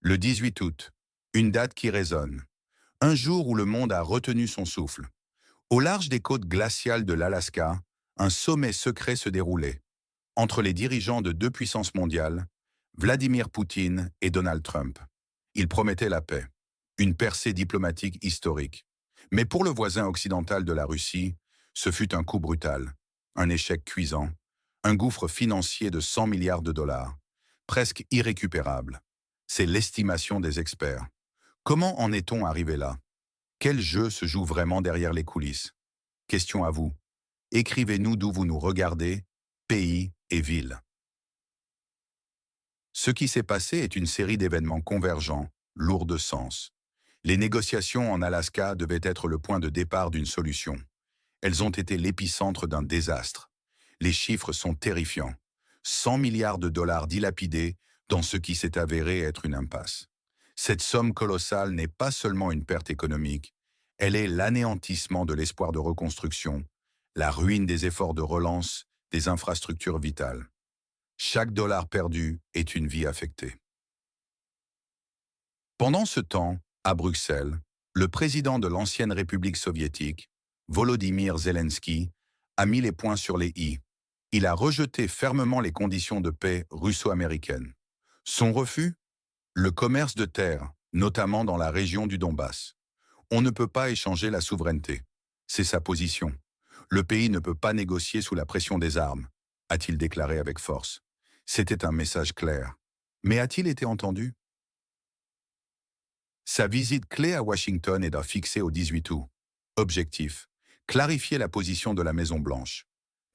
Le 18 août, une date qui résonne. Un jour où le monde a retenu son souffle. Au large des côtes glaciales de l'Alaska, un sommet secret se déroulait. Entre les dirigeants de deux puissances mondiales, Vladimir Poutine et Donald Trump. Ils promettaient la paix, une percée diplomatique historique. Mais pour le voisin occidental de la Russie, ce fut un coup brutal, un échec cuisant, un gouffre financier de 100 milliards de dollars, presque irrécupérable. C'est l'estimation des experts. Comment en est-on arrivé là? Quel jeu se joue vraiment derrière les coulisses? Question à vous. Écrivez-nous d'où vous nous regardez, pays et ville. Ce qui s'est passé est une série d'événements convergents, lourds de sens. Les négociations en Alaska devaient être le point de départ d'une solution. Elles ont été l'épicentre d'un désastre. Les chiffres sont terrifiants. 100 milliards de dollars dilapidés dans ce qui s'est avéré être une impasse. Cette somme colossale n'est pas seulement une perte économique, elle est l'anéantissement de l'espoir de reconstruction, la ruine des efforts de relance des infrastructures vitales. Chaque dollar perdu est une vie affectée. Pendant ce temps, à Bruxelles, le président de l'ancienne République soviétique, Volodymyr Zelensky, a mis les points sur les i. Il a rejeté fermement les conditions de paix russo-américaines. Son refus? Le commerce de terre, notamment dans la région du Donbass. On ne peut pas échanger la souveraineté. C'est sa position. Le pays ne peut pas négocier sous la pression des armes, a-t-il déclaré avec force. C'était un message clair. Mais a-t-il été entendu? Sa visite clé à Washington est fixée au 18 août. Objectif: clarifier la position de la Maison-Blanche.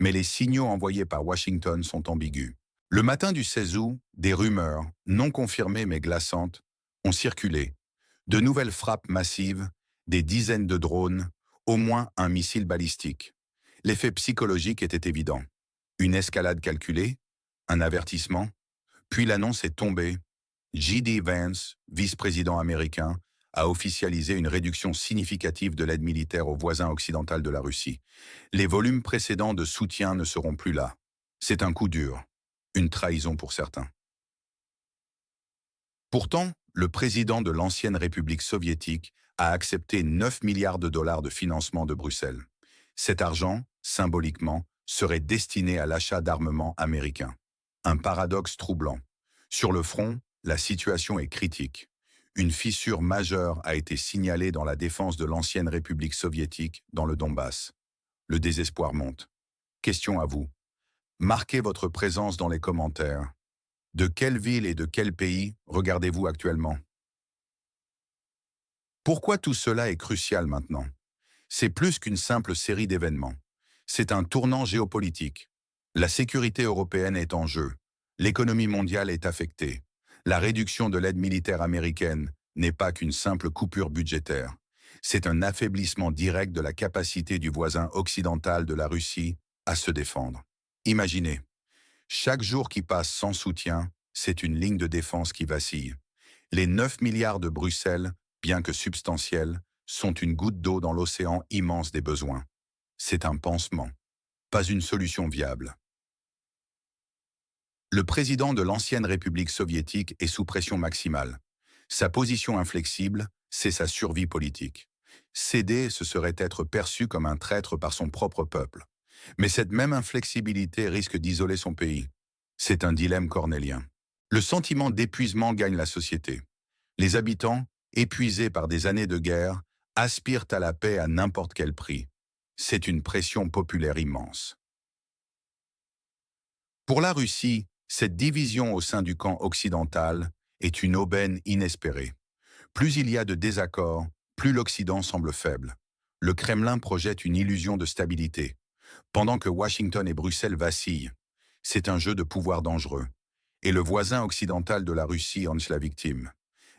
Mais les signaux envoyés par Washington sont ambigus. Le matin du 16 août, des rumeurs, non confirmées mais glaçantes, ont circulé. De nouvelles frappes massives, des dizaines de drones, au moins un missile balistique. L'effet psychologique était évident. Une escalade calculée, un avertissement, puis l'annonce est tombée. J.D. Vance, vice-président américain, a officialisé une réduction significative de l'aide militaire aux voisins occidentaux de la Russie. Les volumes précédents de soutien ne seront plus là. C'est un coup dur, une trahison pour certains. Pourtant, le président de l'ancienne République soviétique a accepté 9 milliards de dollars de financement de Bruxelles. Cet argent, symboliquement, serait destiné à l'achat d'armements américains. Un paradoxe troublant. Sur le front, la situation est critique. Une fissure majeure a été signalée dans la défense de l'ancienne République soviétique dans le Donbass. Le désespoir monte. Question à vous. Marquez votre présence dans les commentaires. De quelle ville et de quel pays regardez-vous actuellement? Pourquoi tout cela est crucial maintenant? C'est plus qu'une simple série d'événements. C'est un tournant géopolitique. La sécurité européenne est en jeu. L'économie mondiale est affectée. La réduction de l'aide militaire américaine n'est pas qu'une simple coupure budgétaire. C'est un affaiblissement direct de la capacité du voisin occidental de la Russie à se défendre. Imaginez, chaque jour qui passe sans soutien, c'est une ligne de défense qui vacille. Les 9 milliards de Bruxelles, bien que substantiels, sont une goutte d'eau dans l'océan immense des besoins. C'est un pansement, pas une solution viable. Le président de l'ancienne République soviétique est sous pression maximale. Sa position inflexible, c'est sa survie politique. Céder, ce serait être perçu comme un traître par son propre peuple. Mais cette même inflexibilité risque d'isoler son pays. C'est un dilemme cornélien. Le sentiment d'épuisement gagne la société. Les habitants, épuisés par des années de guerre, aspirent à la paix à n'importe quel prix. C'est une pression populaire immense. Pour la Russie, cette division au sein du camp occidental est une aubaine inespérée. Plus il y a de désaccords, plus l'Occident semble faible. Le Kremlin projette une illusion de stabilité, pendant que Washington et Bruxelles vacillent. C'est un jeu de pouvoir dangereux. Et le voisin occidental de la Russie en est la victime.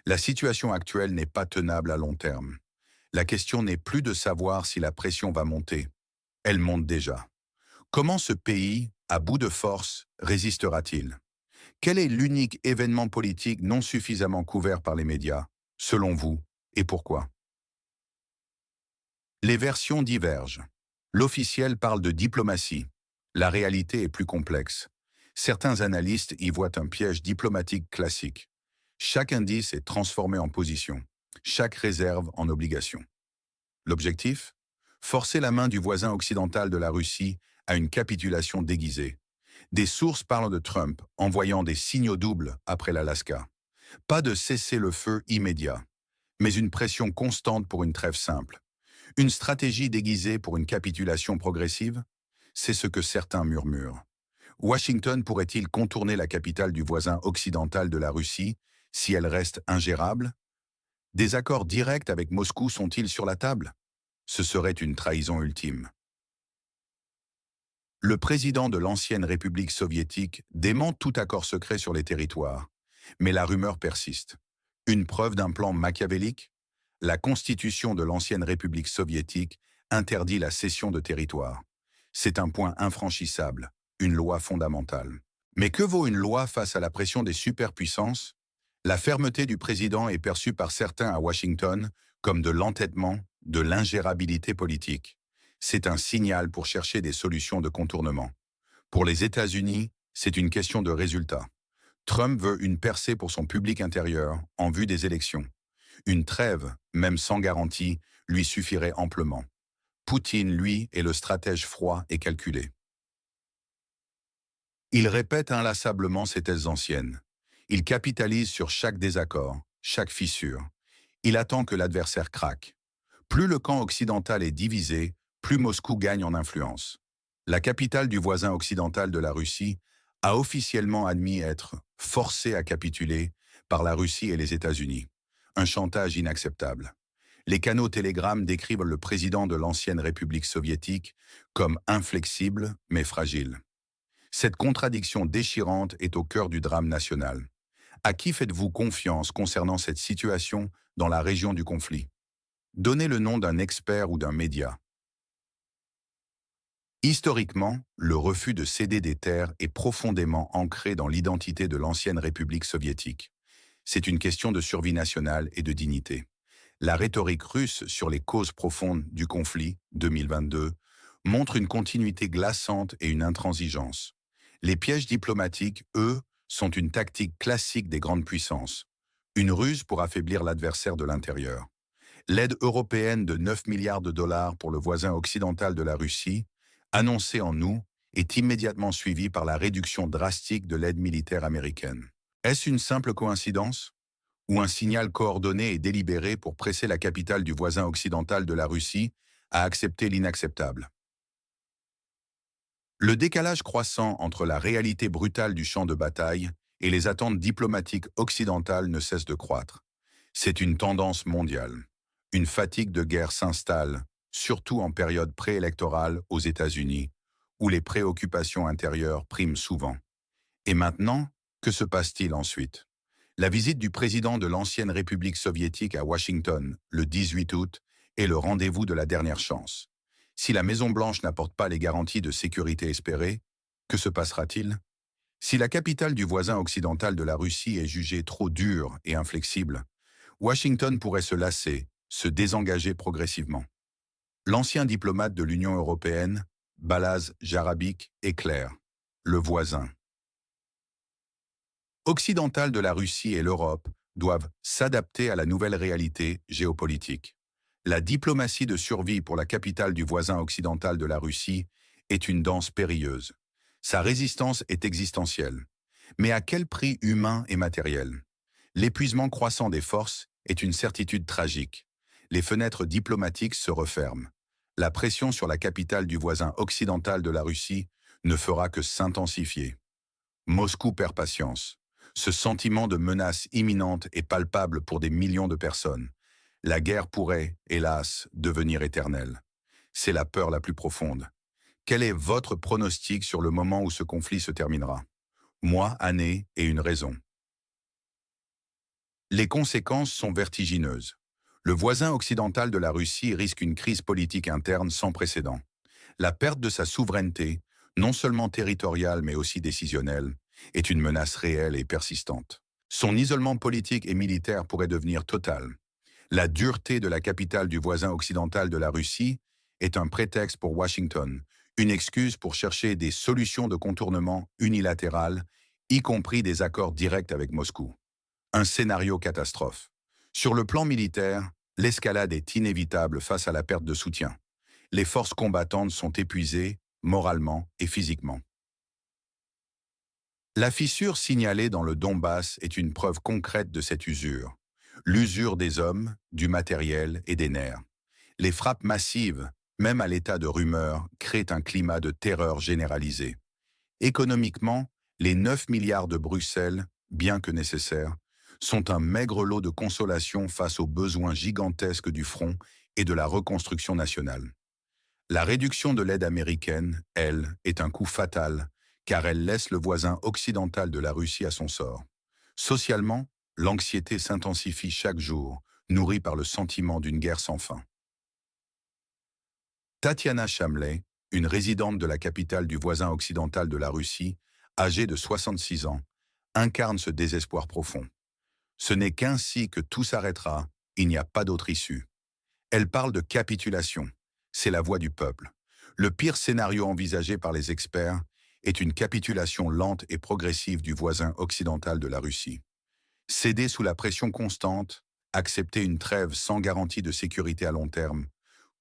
La situation actuelle n'est pas tenable à long terme. La question n'est plus de savoir si la pression va monter. Elle monte déjà. Comment ce pays, à bout de force, résistera-t-il? Quel est l'unique événement politique non suffisamment couvert par les médias, selon vous, et pourquoi? Les versions divergent. L'officiel parle de diplomatie. La réalité est plus complexe. Certains analystes y voient un piège diplomatique classique. Chaque indice est transformé en position, chaque réserve en obligation. L'objectif? Forcer la main du voisin occidental de la Russie à une capitulation déguisée. Des sources parlent de Trump envoyant des signaux doubles après l'Alaska. Pas de cessez-le-feu immédiat, mais une pression constante pour une trêve simple. Une stratégie déguisée pour une capitulation progressive? C'est ce que certains murmurent. Washington pourrait-il contourner la capitale du voisin occidental de la Russie si elle reste ingérable? Des accords directs avec Moscou sont-ils sur la table? Ce serait une trahison ultime. Le président de l'ancienne République soviétique dément tout accord secret sur les territoires. Mais la rumeur persiste. Une preuve d'un plan machiavélique? La constitution de l'ancienne République soviétique interdit la cession de territoire. C'est un point infranchissable, une loi fondamentale. Mais que vaut une loi face à la pression des superpuissances? La fermeté du président est perçue par certains à Washington comme de l'entêtement, de l'ingérabilité politique. C'est un signal pour chercher des solutions de contournement. Pour les États-Unis, c'est une question de résultat. Trump veut une percée pour son public intérieur en vue des élections. Une trêve, même sans garantie, lui suffirait amplement. Poutine, lui, est le stratège froid et calculé. Il répète inlassablement ses thèses anciennes. Il capitalise sur chaque désaccord, chaque fissure. Il attend que l'adversaire craque. Plus le camp occidental est divisé, plus Moscou gagne en influence. La capitale du voisin occidental de la Russie a officiellement admis être forcée à capituler par la Russie et les États-Unis. Un chantage inacceptable. Les canaux Telegram décrivent le président de l'ancienne République soviétique comme inflexible mais fragile. Cette contradiction déchirante est au cœur du drame national. À qui faites-vous confiance concernant cette situation dans la région du conflit? Donnez le nom d'un expert ou d'un média. Historiquement, le refus de céder des terres est profondément ancré dans l'identité de l'ancienne République soviétique. C'est une question de survie nationale et de dignité. La rhétorique russe sur les causes profondes du conflit, 2022, montre une continuité glaçante et une intransigeance. Les pièges diplomatiques, eux, sont une tactique classique des grandes puissances. Une ruse pour affaiblir l'adversaire de l'intérieur. L'aide européenne de 9 milliards de dollars pour le voisin occidental de la Russie, annoncée en août, est immédiatement suivie par la réduction drastique de l'aide militaire américaine. Est-ce une simple coïncidence? Ou un signal coordonné et délibéré pour presser la capitale du voisin occidental de la Russie à accepter l'inacceptable? Le décalage croissant entre la réalité brutale du champ de bataille et les attentes diplomatiques occidentales ne cesse de croître. C'est une tendance mondiale. Une fatigue de guerre s'installe, surtout en période préélectorale aux États-Unis, où les préoccupations intérieures priment souvent. Et maintenant, que se passe-t-il ensuite? La visite du président de l'ancienne République soviétique à Washington, le 18 août, est le rendez-vous de la dernière chance. Si la Maison-Blanche n'apporte pas les garanties de sécurité espérées, que se passera-t-il? Si la capitale du voisin occidental de la Russie est jugée trop dure et inflexible, Washington pourrait se lasser, se désengager progressivement. L'ancien diplomate de l'Union européenne, Balázs Jarabík, est clair. Le voisin occidental de la Russie et l'Europe doivent s'adapter à la nouvelle réalité géopolitique. La diplomatie de survie pour la capitale du voisin occidental de la Russie est une danse périlleuse. Sa résistance est existentielle. Mais à quel prix humain et matériel? L'épuisement croissant des forces est une certitude tragique. Les fenêtres diplomatiques se referment. La pression sur la capitale du voisin occidental de la Russie ne fera que s'intensifier. Moscou perd patience. Ce sentiment de menace imminente est palpable pour des millions de personnes. La guerre pourrait, hélas, devenir éternelle. C'est la peur la plus profonde. Quel est votre pronostic sur le moment où ce conflit se terminera? Mois, années et une raison. Les conséquences sont vertigineuses. Le voisin occidental de la Russie risque une crise politique interne sans précédent. La perte de sa souveraineté, non seulement territoriale mais aussi décisionnelle, est une menace réelle et persistante. Son isolement politique et militaire pourrait devenir total. La dureté de la capitale du voisin occidental de la Russie est un prétexte pour Washington, une excuse pour chercher des solutions de contournement unilatérales, y compris des accords directs avec Moscou. Un scénario catastrophe. Sur le plan militaire, l'escalade est inévitable face à la perte de soutien. Les forces combattantes sont épuisées, moralement et physiquement. La fissure signalée dans le Donbass est une preuve concrète de cette usure. L'usure des hommes, du matériel et des nerfs. Les frappes massives, même à l'état de rumeur, créent un climat de terreur généralisé. Économiquement, les 9 milliards de Bruxelles, bien que nécessaires, sont un maigre lot de consolation face aux besoins gigantesques du front et de la reconstruction nationale. La réduction de l'aide américaine, elle, est un coup fatal, car elle laisse le voisin occidental de la Russie à son sort. Socialement, l'anxiété s'intensifie chaque jour, nourrie par le sentiment d'une guerre sans fin. Tatiana Chamley, une résidente de la capitale du voisin occidental de la Russie, âgée de 66 ans, incarne ce désespoir profond. Ce n'est qu'ainsi que tout s'arrêtera, il n'y a pas d'autre issue. Elle parle de capitulation, c'est la voix du peuple. Le pire scénario envisagé par les experts est une capitulation lente et progressive du voisin occidental de la Russie. Céder sous la pression constante, accepter une trêve sans garantie de sécurité à long terme,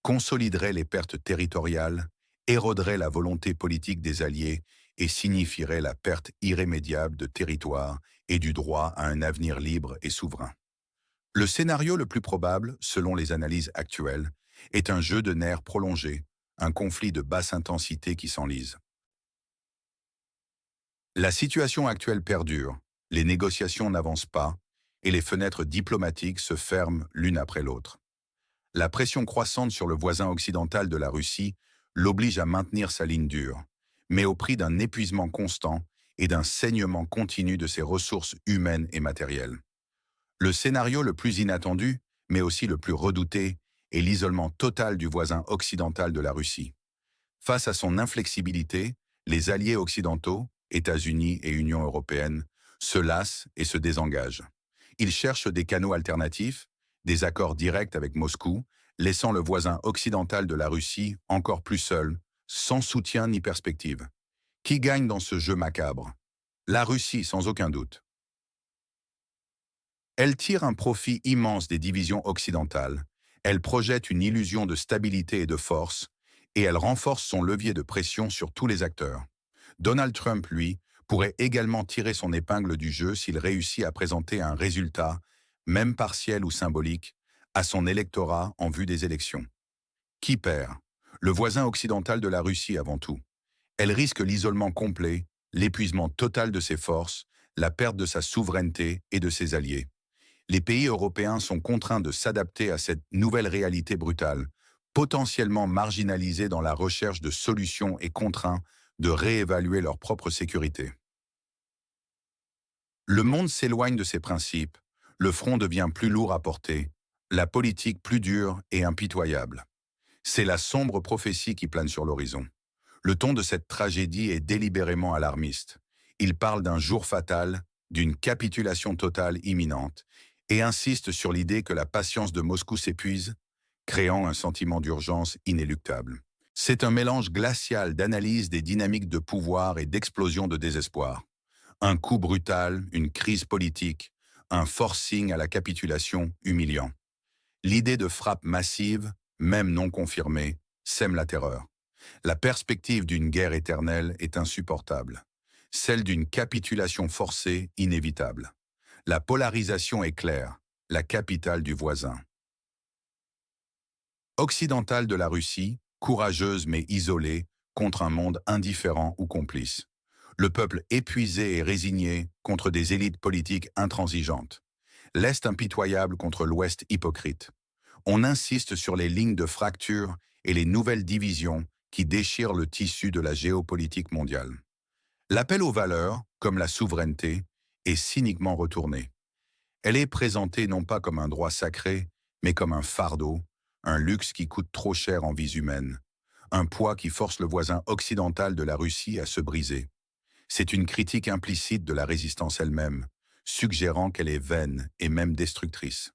consoliderait les pertes territoriales, éroderait la volonté politique des alliés et signifierait la perte irrémédiable de territoire et du droit à un avenir libre et souverain. Le scénario le plus probable, selon les analyses actuelles, est un jeu de nerfs prolongé, un conflit de basse intensité qui s'enlise. La situation actuelle perdure, les négociations n'avancent pas et les fenêtres diplomatiques se ferment l'une après l'autre. La pression croissante sur le voisin occidental de la Russie l'oblige à maintenir sa ligne dure, mais au prix d'un épuisement constant et d'un saignement continu de ses ressources humaines et matérielles. Le scénario le plus inattendu, mais aussi le plus redouté, est l'isolement total du voisin occidental de la Russie. Face à son inflexibilité, les alliés occidentaux, États-Unis et Union européenne, se lassent et se désengagent. Ils cherchent des canaux alternatifs, des accords directs avec Moscou, laissant le voisin occidental de la Russie encore plus seul, sans soutien ni perspective. Qui gagne dans ce jeu macabre? La Russie, sans aucun doute. Elle tire un profit immense des divisions occidentales, elle projette une illusion de stabilité et de force, et elle renforce son levier de pression sur tous les acteurs. Donald Trump, lui, pourrait également tirer son épingle du jeu s'il réussit à présenter un résultat, même partiel ou symbolique, à son électorat en vue des élections. Qui perd? Le voisin occidental de la Russie avant tout. Elle risque l'isolement complet, l'épuisement total de ses forces, la perte de sa souveraineté et de ses alliés. Les pays européens sont contraints de s'adapter à cette nouvelle réalité brutale, potentiellement marginalisés dans la recherche de solutions et contraints de réévaluer leur propre sécurité. Le monde s'éloigne de ses principes, le front devient plus lourd à porter, la politique plus dure et impitoyable. C'est la sombre prophétie qui plane sur l'horizon. Le ton de cette tragédie est délibérément alarmiste. Il parle d'un jour fatal, d'une capitulation totale imminente, et insiste sur l'idée que la patience de Moscou s'épuise, créant un sentiment d'urgence inéluctable. C'est un mélange glacial d'analyse des dynamiques de pouvoir et d'explosion de désespoir. Un coup brutal, une crise politique, un forcing à la capitulation humiliant. L'idée de frappe massive, même non confirmée, sème la terreur. La perspective d'une guerre éternelle est insupportable. Celle d'une capitulation forcée, inévitable. La polarisation est claire, la capitale du voisin. Occidentale de la Russie, courageuse mais isolée, contre un monde indifférent ou complice. Le peuple épuisé et résigné contre des élites politiques intransigeantes. L'Est impitoyable contre l'Ouest hypocrite. On insiste sur les lignes de fracture et les nouvelles divisions qui déchirent le tissu de la géopolitique mondiale. L'appel aux valeurs, comme la souveraineté, est cyniquement retourné. Elle est présentée non pas comme un droit sacré, mais comme un fardeau, un luxe qui coûte trop cher en vies humaines, un poids qui force le voisin occidental de la Russie à se briser. C'est une critique implicite de la résistance elle-même, suggérant qu'elle est vaine et même destructrice.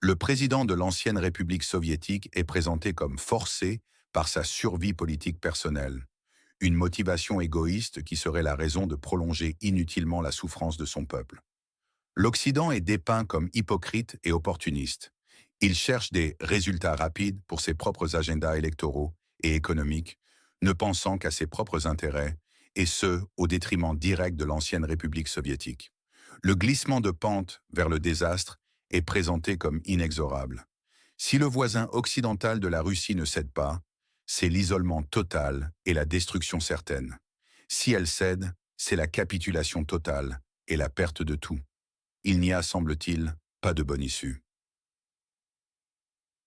Le président de l'ancienne République soviétique est présenté comme forcé par sa survie politique personnelle. une motivation égoïste qui serait la raison de prolonger inutilement la souffrance de son peuple. L'Occident est dépeint comme hypocrite et opportuniste. Il cherche des résultats rapides pour ses propres agendas électoraux et économiques, ne pensant qu'à ses propres intérêts, et ce, au détriment direct de l'ancienne République soviétique. Le glissement de pente vers le désastre est présenté comme inexorable. Si le voisin occidental de la Russie ne cède pas, c'est l'isolement total et la destruction certaine. Si elle cède, c'est la capitulation totale et la perte de tout. Il n'y a, semble-t-il, pas de bonne issue.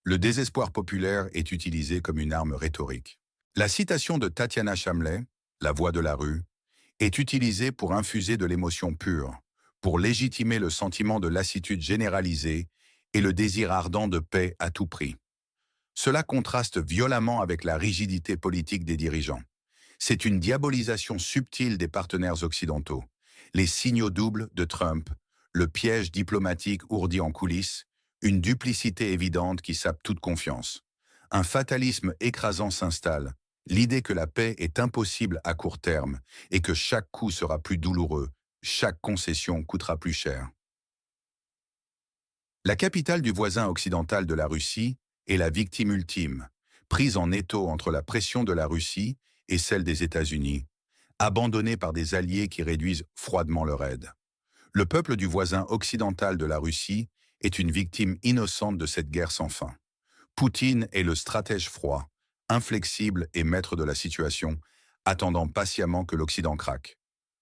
Le désespoir populaire est utilisé comme une arme rhétorique. La citation de Tatiana Chamlet, La voix de la rue, est utilisée pour infuser de l'émotion pure, pour légitimer le sentiment de lassitude généralisée et le désir ardent de paix à tout prix. Cela contraste violemment avec la rigidité politique des dirigeants. C'est une diabolisation subtile des partenaires occidentaux. Les signaux doubles de Trump, le piège diplomatique ourdi en coulisses, une duplicité évidente qui sape toute confiance. Un fatalisme écrasant s'installe, l'idée que la paix est impossible à court terme et que chaque coup sera plus douloureux, chaque concession coûtera plus cher. La capitale du voisin occidental de la Russie est la victime ultime, prise en étau entre la pression de la Russie et celle des États-Unis, abandonnée par des alliés qui réduisent froidement leur aide. Le peuple du voisin occidental de la Russie est une victime innocente de cette guerre sans fin. Poutine est le stratège froid, inflexible et maître de la situation, attendant patiemment que l'Occident craque.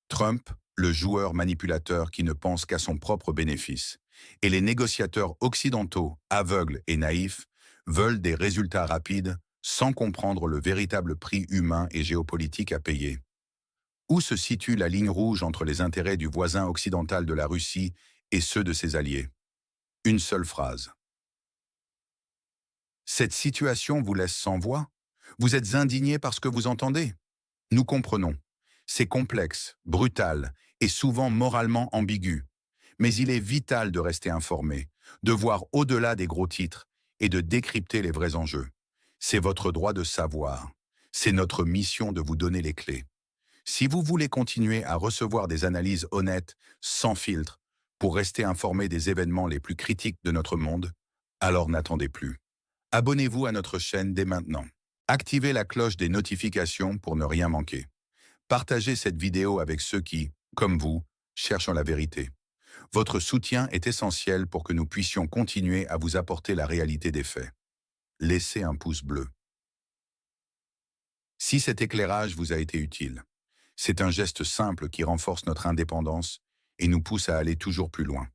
Trump, le joueur manipulateur qui ne pense qu'à son propre bénéfice. Et les négociateurs occidentaux, aveugles et naïfs, veulent des résultats rapides sans comprendre le véritable prix humain et géopolitique à payer. Où se situe la ligne rouge entre les intérêts du voisin occidental de la Russie et ceux de ses alliés? Une seule phrase. Cette situation vous laisse sans voix? Vous êtes indigné par ce que vous entendez? Nous comprenons. C'est complexe, brutal et souvent moralement ambigu. Mais il est vital de rester informé, de voir au-delà des gros titres et de décrypter les vrais enjeux. C'est votre droit de savoir. C'est notre mission de vous donner les clés. Si vous voulez continuer à recevoir des analyses honnêtes, sans filtre, pour rester informé des événements les plus critiques de notre monde, alors n'attendez plus. Abonnez-vous à notre chaîne dès maintenant. Activez la cloche des notifications pour ne rien manquer. Partagez cette vidéo avec ceux qui, comme vous, cherchent la vérité. Votre soutien est essentiel pour que nous puissions continuer à vous apporter la réalité des faits. Laissez un pouce bleu. Si cet éclairage vous a été utile, c'est un geste simple qui renforce notre indépendance et nous pousse à aller toujours plus loin.